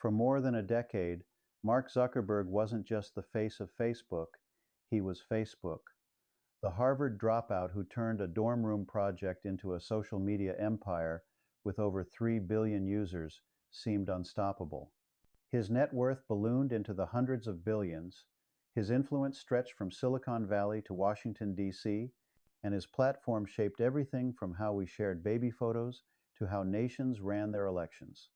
For more than a decade, Mark Zuckerberg wasn't just the face of Facebook, he was Facebook. The Harvard dropout who turned a dorm room project into a social media empire with over 3 billion users seemed unstoppable. His net worth ballooned into the hundreds of billions, his influence stretched from Silicon Valley to Washington, D.C., and his platform shaped everything from how we shared baby photos to how nations ran their elections.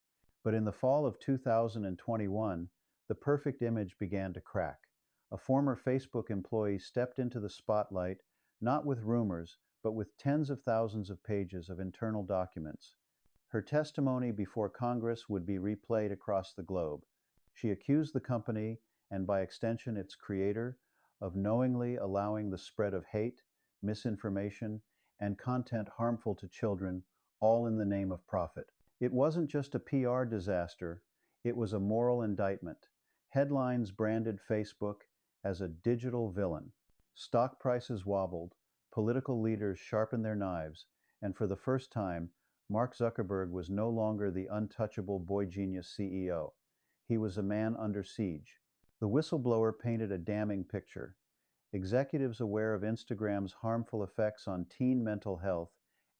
But in the fall of 2021, the perfect image began to crack. A former Facebook employee stepped into the spotlight, not with rumors, but with tens of thousands of pages of internal documents. Her testimony before Congress would be replayed across the globe. She accused the company, and by extension its creator, of knowingly allowing the spread of hate, misinformation, and content harmful to children, all in the name of profit. It wasn't just a PR disaster, it was a moral indictment. Headlines branded Facebook as a digital villain. Stock prices wobbled, political leaders sharpened their knives, and for the first time, Mark Zuckerberg was no longer the untouchable boy genius CEO. He was a man under siege. The whistleblower painted a damning picture. Executives aware of Instagram's harmful effects on teen mental health,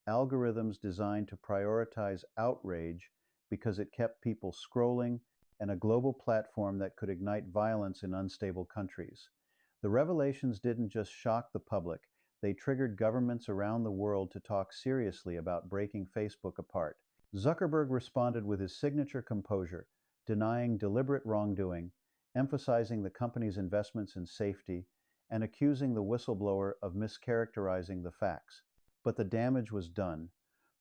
algorithms designed to prioritize outrage because it kept people scrolling, and a global platform that could ignite violence in unstable countries. The revelations didn't just shock the public, they triggered governments around the world to talk seriously about breaking Facebook apart. Zuckerberg responded with his signature composure, denying deliberate wrongdoing, emphasizing the company's investments in safety, and accusing the whistleblower of mischaracterizing the facts. But the damage was done.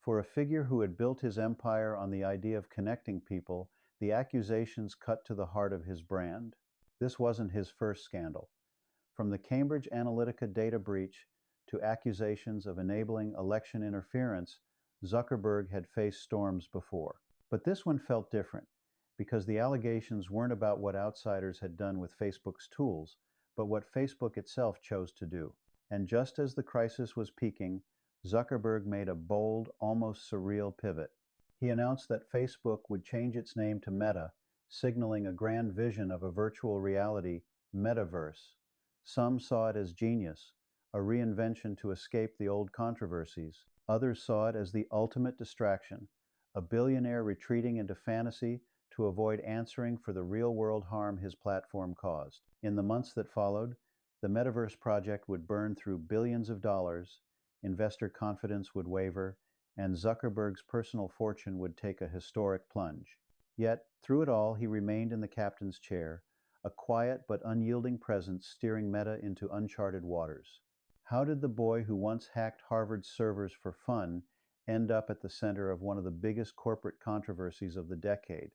For a figure who had built his empire on the idea of connecting people, the accusations cut to the heart of his brand. This wasn't his first scandal. From the Cambridge Analytica data breach to accusations of enabling election interference, Zuckerberg had faced storms before. But this one felt different, because the allegations weren't about what outsiders had done with Facebook's tools, but what Facebook itself chose to do. And just as the crisis was peaking, Zuckerberg made a bold, almost surreal pivot. He announced that Facebook would change its name to Meta, signaling a grand vision of a virtual reality, Metaverse. Some saw it as genius, a reinvention to escape the old controversies. Others saw it as the ultimate distraction, a billionaire retreating into fantasy to avoid answering for the real-world harm his platform caused. In the months that followed, the Metaverse project would burn through billions of dollars, investor confidence would waver, and Zuckerberg's personal fortune would take a historic plunge. Yet, through it all, he remained in the captain's chair, a quiet but unyielding presence steering Meta into uncharted waters. How did the boy who once hacked Harvard's servers for fun end up at the center of one of the biggest corporate controversies of the decade?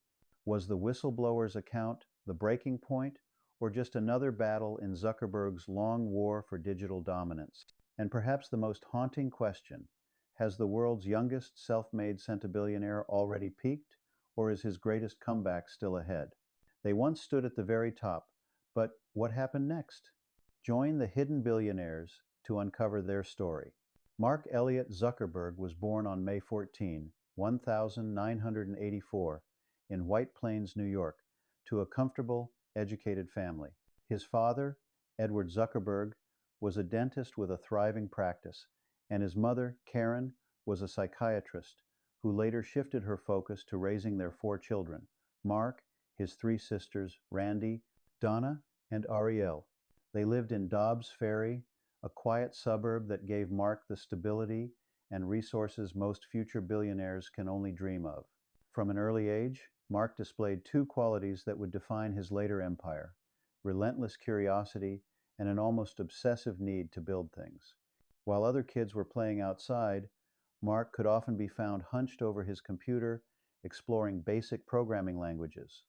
Was the whistleblower's account the breaking point, or just another battle in Zuckerberg's long war for digital dominance? And perhaps the most haunting question, has the world's youngest self-made centibillionaire already peaked, or is his greatest comeback still ahead? They once stood at the very top, but what happened next? Join the Hidden Billionaires to uncover their story. Mark Elliott Zuckerberg was born on May 14, 1984, in White Plains, New York, to a comfortable, educated family. His father, Edward Zuckerberg, was a dentist with a thriving practice, and his mother, Karen, was a psychiatrist who later shifted her focus to raising their 4 children, Mark, his 3 sisters, Randy, Donna, and Ariel. They lived in Dobbs Ferry, a quiet suburb that gave Mark the stability and resources most future billionaires can only dream of. From an early age, Mark displayed 2 qualities that would define his later empire: relentless curiosity and an almost obsessive need to build things. While other kids were playing outside, Mark could often be found hunched over his computer, exploring basic programming languages.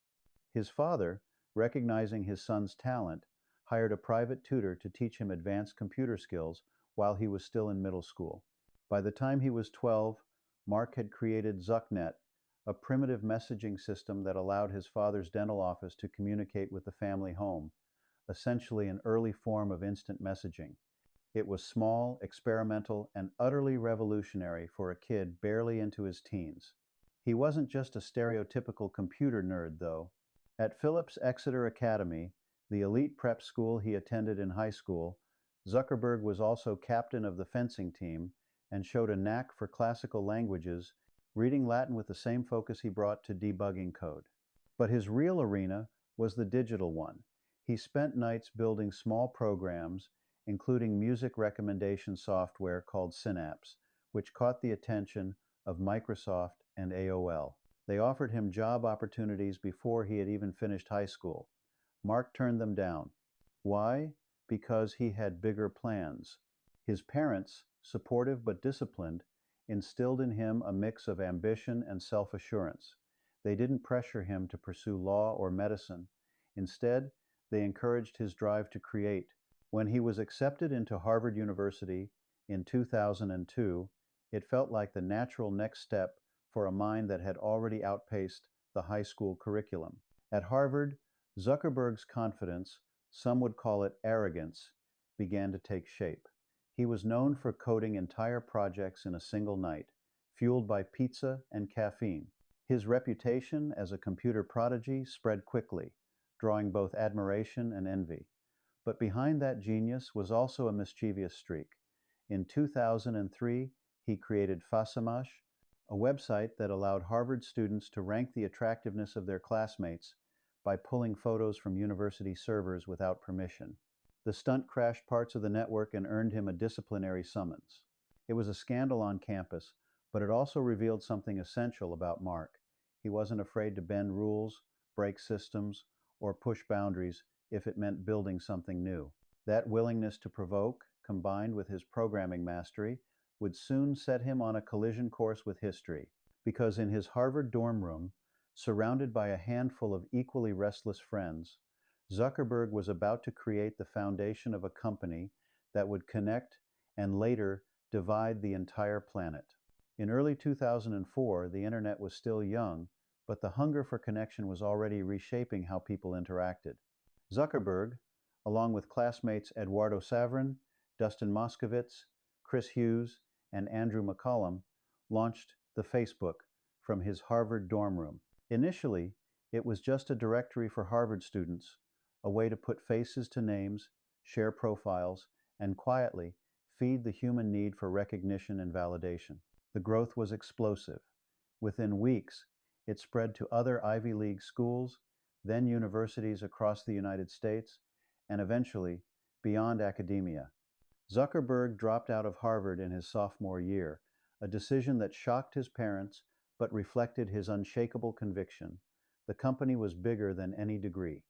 His father, recognizing his son's talent, hired a private tutor to teach him advanced computer skills while he was still in middle school. By the time he was 12, Mark had created ZuckNet, a primitive messaging system that allowed his father's dental office to communicate with the family home, essentially an early form of instant messaging. It was small, experimental, and utterly revolutionary for a kid barely into his teens. He wasn't just a stereotypical computer nerd, though. At Phillips Exeter Academy, the elite prep school he attended in high school, Zuckerberg was also captain of the fencing team and showed a knack for classical languages, reading Latin with the same focus he brought to debugging code. But his real arena was the digital one. He spent nights building small programs, including music recommendation software called Synapse, which caught the attention of Microsoft and AOL. They offered him job opportunities before he had even finished high school. Mark turned them down. Why? Because he had bigger plans. His parents, supportive but disciplined, instilled in him a mix of ambition and self-assurance. They didn't pressure him to pursue law or medicine. Instead, they encouraged his drive to create. When he was accepted into Harvard University in 2002, it felt like the natural next step for a mind that had already outpaced the high school curriculum. At Harvard, Zuckerberg's confidence, some would call it arrogance, began to take shape. He was known for coding entire projects in a single night, fueled by pizza and caffeine. His reputation as a computer prodigy spread quickly, drawing both admiration and envy. But behind that genius was also a mischievous streak. In 2003, he created Fasamash, a website that allowed Harvard students to rank the attractiveness of their classmates by pulling photos from university servers without permission. The stunt crashed parts of the network and earned him a disciplinary summons. It was a scandal on campus, but it also revealed something essential about Mark. He wasn't afraid to bend rules, break systems, or push boundaries if it meant building something new. That willingness to provoke, combined with his programming mastery, would soon set him on a collision course with history, because in his Harvard dorm room, surrounded by a handful of equally restless friends, Zuckerberg was about to create the foundation of a company that would connect and later divide the entire planet. In early 2004, the internet was still young, but the hunger for connection was already reshaping how people interacted. Zuckerberg, along with classmates Eduardo Saverin, Dustin Moskovitz, Chris Hughes, and Andrew McCollum, launched the Facebook from his Harvard dorm room. Initially, it was just a directory for Harvard students, a way to put faces to names, share profiles, and quietly feed the human need for recognition and validation. The growth was explosive. Within weeks, it spread to other Ivy League schools, then universities across the United States, and eventually beyond academia. Zuckerberg dropped out of Harvard in his sophomore year, a decision that shocked his parents but reflected his unshakable conviction. The company was bigger than any degree.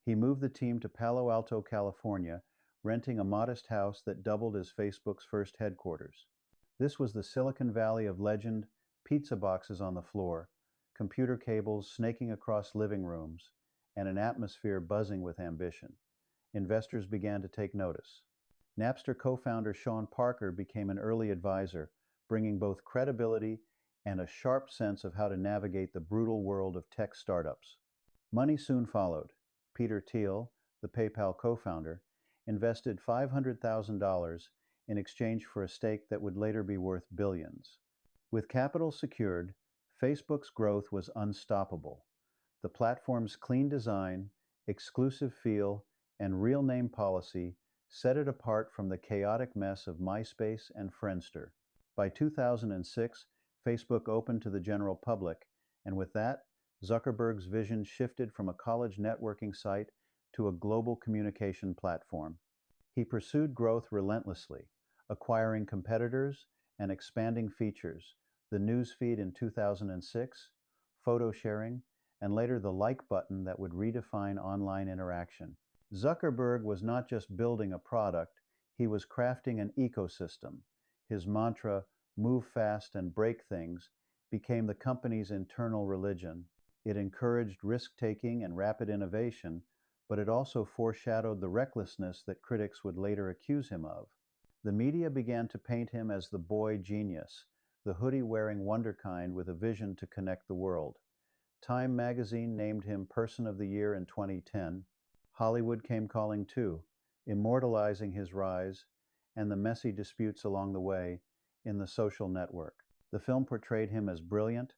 He moved the team to Palo Alto, California, renting a modest house that doubled as Facebook's first headquarters. This was the Silicon Valley of legend, pizza boxes on the floor, computer cables snaking across living rooms, and an atmosphere buzzing with ambition. Investors began to take notice. Napster co-founder Sean Parker became an early advisor, bringing both credibility and a sharp sense of how to navigate the brutal world of tech startups. Money soon followed. Peter Thiel, the PayPal co-founder, invested $500,000 in exchange for a stake that would later be worth billions. With capital secured, Facebook's growth was unstoppable. The platform's clean design, exclusive feel, and real name policy set it apart from the chaotic mess of MySpace and Friendster. By 2006, Facebook opened to the general public, and with that, Zuckerberg's vision shifted from a college networking site to a global communication platform. He pursued growth relentlessly, acquiring competitors and expanding features, the newsfeed in 2006, photo sharing, and later the like button that would redefine online interaction. Zuckerberg was not just building a product, he was crafting an ecosystem. His mantra, "Move fast and break things," became the company's internal religion. It encouraged risk-taking and rapid innovation, but it also foreshadowed the recklessness that critics would later accuse him of. The media began to paint him as the boy genius, the hoodie-wearing wonderkind with a vision to connect the world. Time magazine named him Person of the Year in 2010. Hollywood came calling too, immortalizing his rise and the messy disputes along the way in The Social Network. The film portrayed him as brilliant,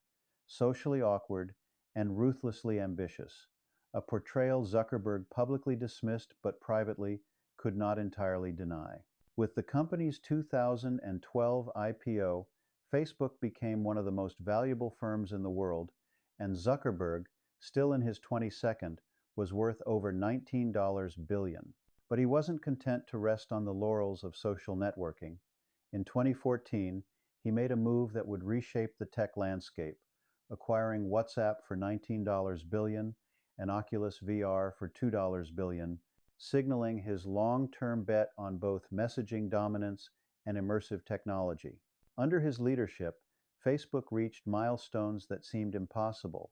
socially awkward, and ruthlessly ambitious, a portrayal Zuckerberg publicly dismissed but privately could not entirely deny. With the company's 2012 IPO, Facebook became one of the most valuable firms in the world, and Zuckerberg, still in his 22nd, was worth over $19 billion. But he wasn't content to rest on the laurels of social networking. In 2014, he made a move that would reshape the tech landscape, acquiring WhatsApp for $19 billion and Oculus VR for $2 billion, signaling his long-term bet on both messaging dominance and immersive technology. Under his leadership, Facebook reached milestones that seemed impossible.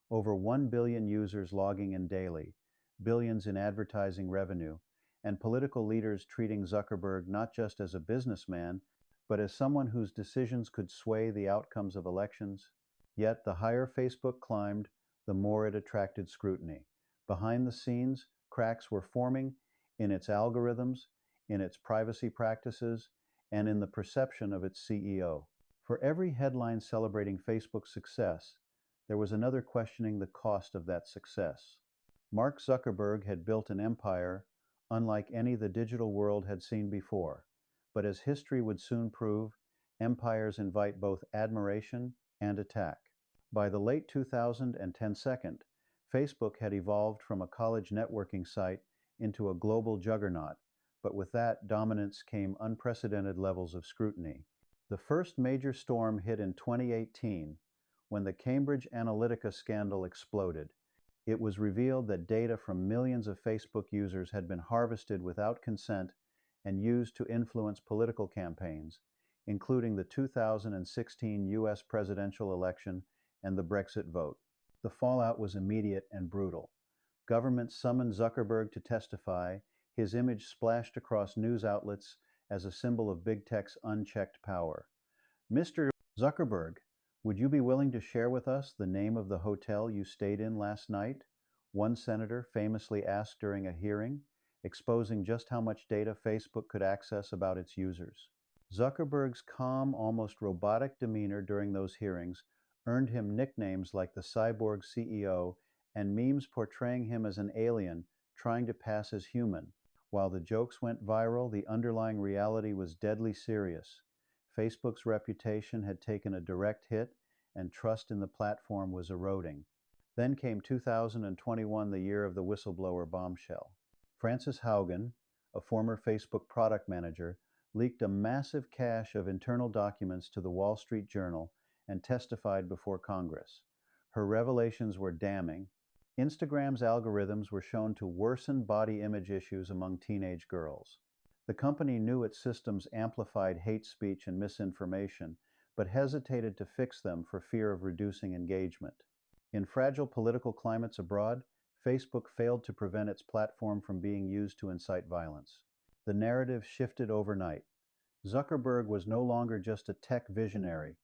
Over 1 billion users logging in daily, billions in advertising revenue, and political leaders treating Zuckerberg not just as a businessman, but as someone whose decisions could sway the outcomes of elections. Yet the higher Facebook climbed, the more it attracted scrutiny. Behind the scenes, cracks were forming in its algorithms, in its privacy practices, and in the perception of its CEO. For every headline celebrating Facebook's success, there was another questioning the cost of that success. Mark Zuckerberg had built an empire unlike any the digital world had seen before. But as history would soon prove, empires invite both admiration and attack. By the late 2010, Facebook had evolved from a college networking site into a global juggernaut, but with that dominance came unprecedented levels of scrutiny. The first major storm hit in 2018 when the Cambridge Analytica scandal exploded. It was revealed that data from millions of Facebook users had been harvested without consent and used to influence political campaigns, including the 2016 US presidential election and the Brexit vote. The fallout was immediate and brutal. Governments summoned Zuckerberg to testify. His image splashed across news outlets as a symbol of big tech's unchecked power. Mr. Zuckerberg, would you be willing to share with us the name of the hotel you stayed in last night? One senator famously asked during a hearing, exposing just how much data Facebook could access about its users. Zuckerberg's calm, almost robotic demeanor during those hearings earned him nicknames like the Cyborg CEO and memes portraying him as an alien trying to pass as human. While the jokes went viral, the underlying reality was deadly serious. Facebook's reputation had taken a direct hit, and trust in the platform was eroding. Then came 2021, the year of the whistleblower bombshell. Frances Haugen, a former Facebook product manager, leaked a massive cache of internal documents to the Wall Street Journal and testified before Congress. Her revelations were damning. Instagram's algorithms were shown to worsen body image issues among teenage girls. The company knew its systems amplified hate speech and misinformation, but hesitated to fix them for fear of reducing engagement. In fragile political climates abroad, Facebook failed to prevent its platform from being used to incite violence. The narrative shifted overnight. Zuckerberg was no longer just a tech visionary.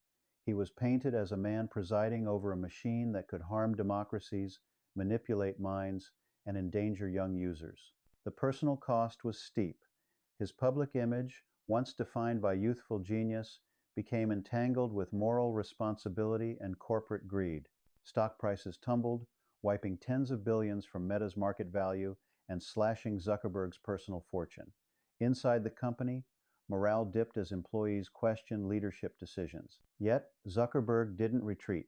He was painted as a man presiding over a machine that could harm democracies, manipulate minds, and endanger young users. The personal cost was steep. His public image, once defined by youthful genius, became entangled with moral responsibility and corporate greed. Stock prices tumbled, wiping tens of billions from Meta's market value and slashing Zuckerberg's personal fortune. Inside the company, morale dipped as employees questioned leadership decisions. Yet, Zuckerberg didn't retreat.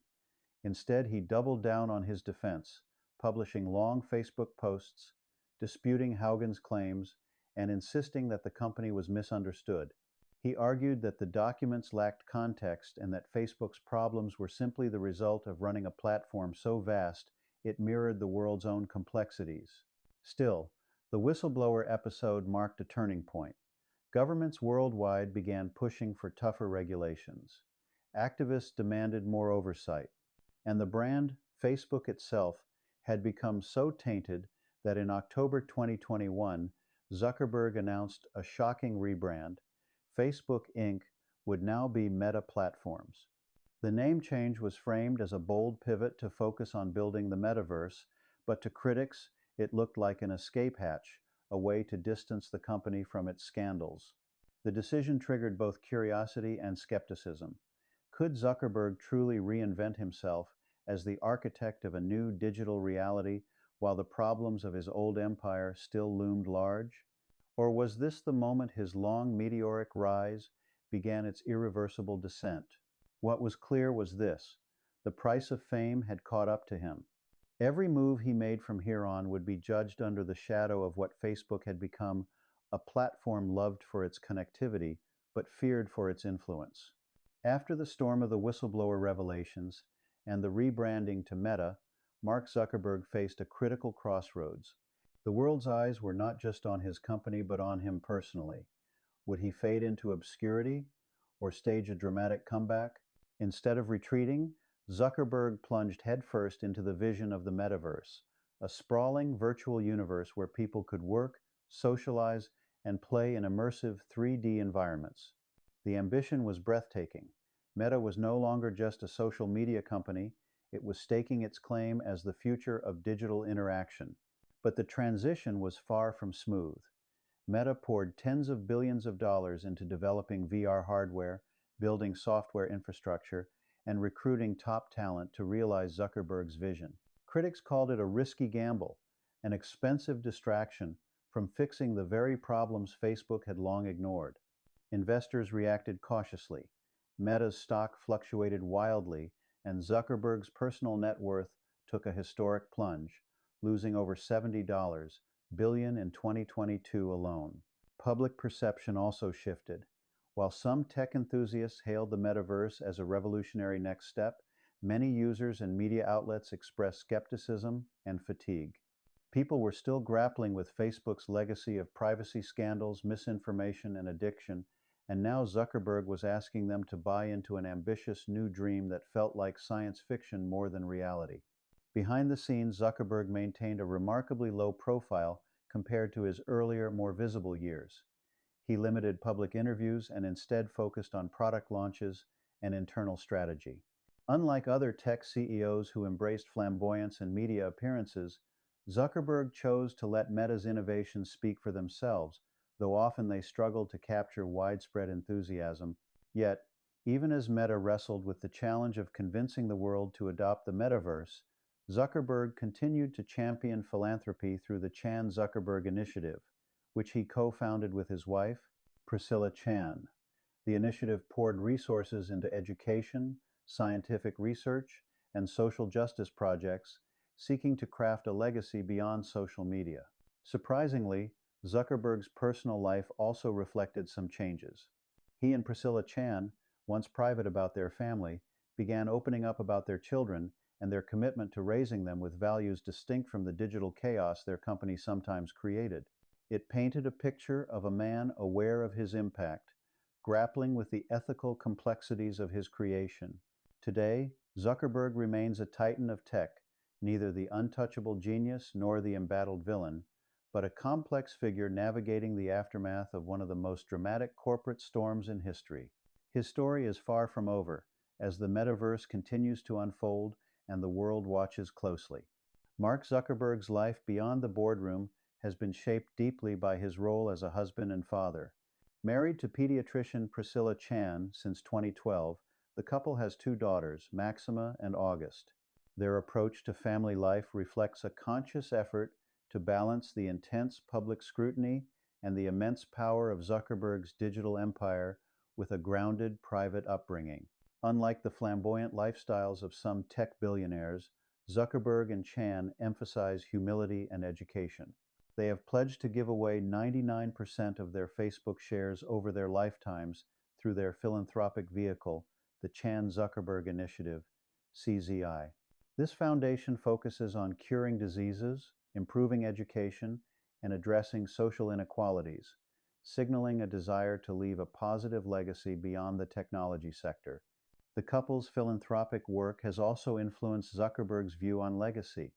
Instead, he doubled down on his defense, publishing long Facebook posts, disputing Haugen's claims, and insisting that the company was misunderstood. He argued that the documents lacked context and that Facebook's problems were simply the result of running a platform so vast it mirrored the world's own complexities. Still, the whistleblower episode marked a turning point. Governments worldwide began pushing for tougher regulations. Activists demanded more oversight, and the brand, Facebook itself, had become so tainted that in October 2021, Zuckerberg announced a shocking rebrand. Facebook Inc. would now be Meta Platforms. The name change was framed as a bold pivot to focus on building the metaverse, but to critics, it looked like an escape hatch, a way to distance the company from its scandals. The decision triggered both curiosity and skepticism. Could Zuckerberg truly reinvent himself as the architect of a new digital reality while the problems of his old empire still loomed large? Or was this the moment his long meteoric rise began its irreversible descent? What was clear was this: the price of fame had caught up to him. Every move he made from here on would be judged under the shadow of what Facebook had become: a platform loved for its connectivity, but feared for its influence. After the storm of the whistleblower revelations and the rebranding to Meta, Mark Zuckerberg faced a critical crossroads. The world's eyes were not just on his company, but on him personally. Would he fade into obscurity or stage a dramatic comeback? Instead of retreating, Zuckerberg plunged headfirst into the vision of the metaverse, a sprawling virtual universe where people could work, socialize, and play in immersive 3D environments. The ambition was breathtaking. Meta was no longer just a social media company, it was staking its claim as the future of digital interaction. But the transition was far from smooth. Meta poured tens of billions of dollars into developing VR hardware, building software infrastructure, and recruiting top talent to realize Zuckerberg's vision. Critics called it a risky gamble, an expensive distraction from fixing the very problems Facebook had long ignored. Investors reacted cautiously. Meta's stock fluctuated wildly, and Zuckerberg's personal net worth took a historic plunge, losing over $70 billion in 2022 alone. Public perception also shifted. While some tech enthusiasts hailed the metaverse as a revolutionary next step, many users and media outlets expressed skepticism and fatigue. People were still grappling with Facebook's legacy of privacy scandals, misinformation, and addiction, and now Zuckerberg was asking them to buy into an ambitious new dream that felt like science fiction more than reality. Behind the scenes, Zuckerberg maintained a remarkably low profile compared to his earlier, more visible years. He limited public interviews and instead focused on product launches and internal strategy. Unlike other tech CEOs who embraced flamboyance and media appearances, Zuckerberg chose to let Meta's innovations speak for themselves, though often they struggled to capture widespread enthusiasm. Yet, even as Meta wrestled with the challenge of convincing the world to adopt the metaverse, Zuckerberg continued to champion philanthropy through the Chan Zuckerberg Initiative, which he co-founded with his wife, Priscilla Chan. The initiative poured resources into education, scientific research, and social justice projects, seeking to craft a legacy beyond social media. Surprisingly, Zuckerberg's personal life also reflected some changes. He and Priscilla Chan, once private about their family, began opening up about their children and their commitment to raising them with values distinct from the digital chaos their company sometimes created. It painted a picture of a man aware of his impact, grappling with the ethical complexities of his creation. Today, Zuckerberg remains a titan of tech, neither the untouchable genius nor the embattled villain, but a complex figure navigating the aftermath of one of the most dramatic corporate storms in history. His story is far from over, as the metaverse continues to unfold and the world watches closely. Mark Zuckerberg's life beyond the boardroom has been shaped deeply by his role as a husband and father. Married to pediatrician Priscilla Chan since 2012, the couple has two daughters, Maxima and August. Their approach to family life reflects a conscious effort to balance the intense public scrutiny and the immense power of Zuckerberg's digital empire with a grounded private upbringing. Unlike the flamboyant lifestyles of some tech billionaires, Zuckerberg and Chan emphasize humility and education. They have pledged to give away 99% of their Facebook shares over their lifetimes through their philanthropic vehicle, the Chan Zuckerberg Initiative, CZI. This foundation focuses on curing diseases, improving education, and addressing social inequalities, signaling a desire to leave a positive legacy beyond the technology sector. The couple's philanthropic work has also influenced Zuckerberg's view on legacy.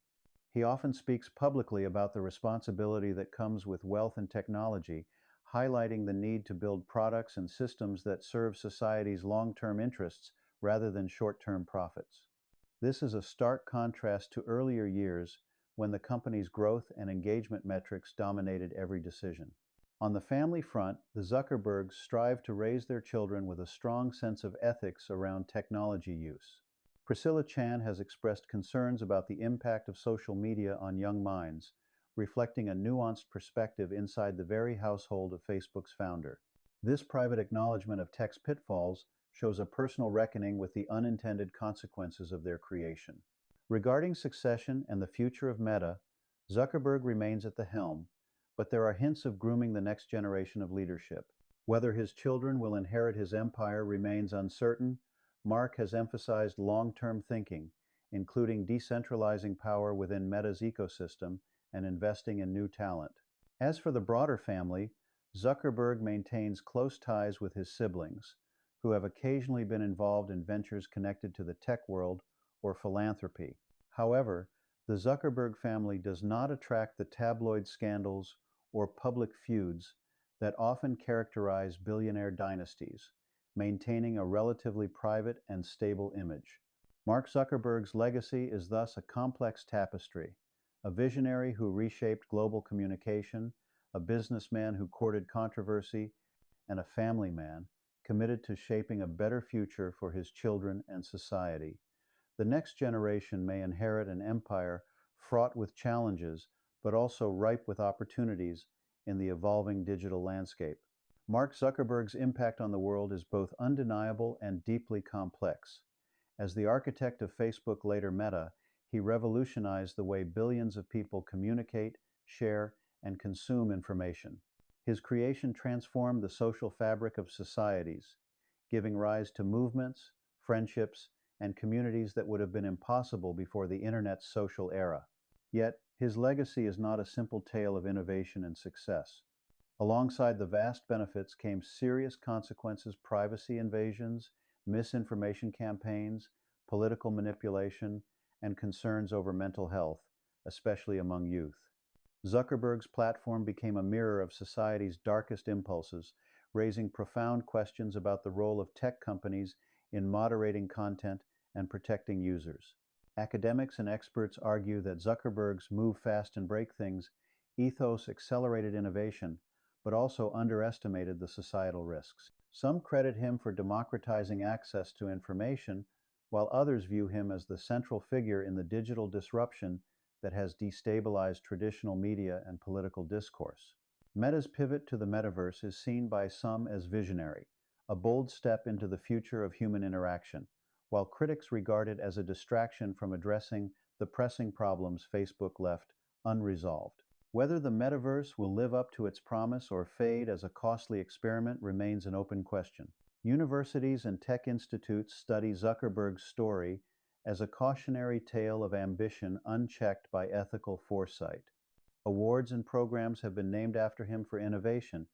He often speaks publicly about the responsibility that comes with wealth and technology, highlighting the need to build products and systems that serve society's long-term interests rather than short-term profits. This is a stark contrast to earlier years when the company's growth and engagement metrics dominated every decision. On the family front, the Zuckerbergs strive to raise their children with a strong sense of ethics around technology use. Priscilla Chan has expressed concerns about the impact of social media on young minds, reflecting a nuanced perspective inside the very household of Facebook's founder. This private acknowledgement of tech's pitfalls shows a personal reckoning with the unintended consequences of their creation. Regarding succession and the future of Meta, Zuckerberg remains at the helm, but there are hints of grooming the next generation of leadership. Whether his children will inherit his empire remains uncertain. Mark has emphasized long-term thinking, including decentralizing power within Meta's ecosystem and investing in new talent. As for the broader family, Zuckerberg maintains close ties with his siblings, who have occasionally been involved in ventures connected to the tech world or philanthropy. However, the Zuckerberg family does not attract the tabloid scandals or public feuds that often characterize billionaire dynasties, maintaining a relatively private and stable image. Mark Zuckerberg's legacy is thus a complex tapestry: a visionary who reshaped global communication, a businessman who courted controversy, and a family man committed to shaping a better future for his children and society. The next generation may inherit an empire fraught with challenges, but also ripe with opportunities in the evolving digital landscape. Mark Zuckerberg's impact on the world is both undeniable and deeply complex. As the architect of Facebook, later Meta, he revolutionized the way billions of people communicate, share, and consume information. His creation transformed the social fabric of societies, giving rise to movements, friendships, and communities that would have been impossible before the Internet's social era. Yet, his legacy is not a simple tale of innovation and success. Alongside the vast benefits came serious consequences: privacy invasions, misinformation campaigns, political manipulation, and concerns over mental health, especially among youth. Zuckerberg's platform became a mirror of society's darkest impulses, raising profound questions about the role of tech companies in moderating content and protecting users. Academics and experts argue that Zuckerberg's move fast and break things ethos accelerated innovation, but also underestimated the societal risks. Some credit him for democratizing access to information, while others view him as the central figure in the digital disruption that has destabilized traditional media and political discourse. Meta's pivot to the metaverse is seen by some as visionary, a bold step into the future of human interaction, while critics regard it as a distraction from addressing the pressing problems Facebook left unresolved. Whether the metaverse will live up to its promise or fade as a costly experiment remains an open question. Universities and tech institutes study Zuckerberg's story as a cautionary tale of ambition unchecked by ethical foresight. Awards and programs have been named after him for innovation,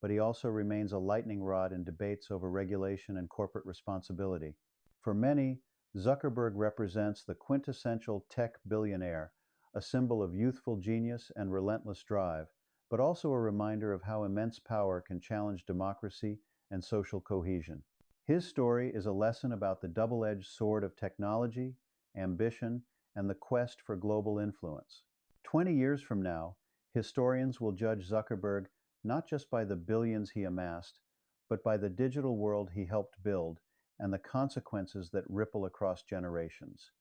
but he also remains a lightning rod in debates over regulation and corporate responsibility. For many, Zuckerberg represents the quintessential tech billionaire, a symbol of youthful genius and relentless drive, but also a reminder of how immense power can challenge democracy and social cohesion. His story is a lesson about the double-edged sword of technology, ambition, and the quest for global influence. 20 years from now, historians will judge Zuckerberg not just by the billions he amassed, but by the digital world he helped build and the consequences that ripple across generations.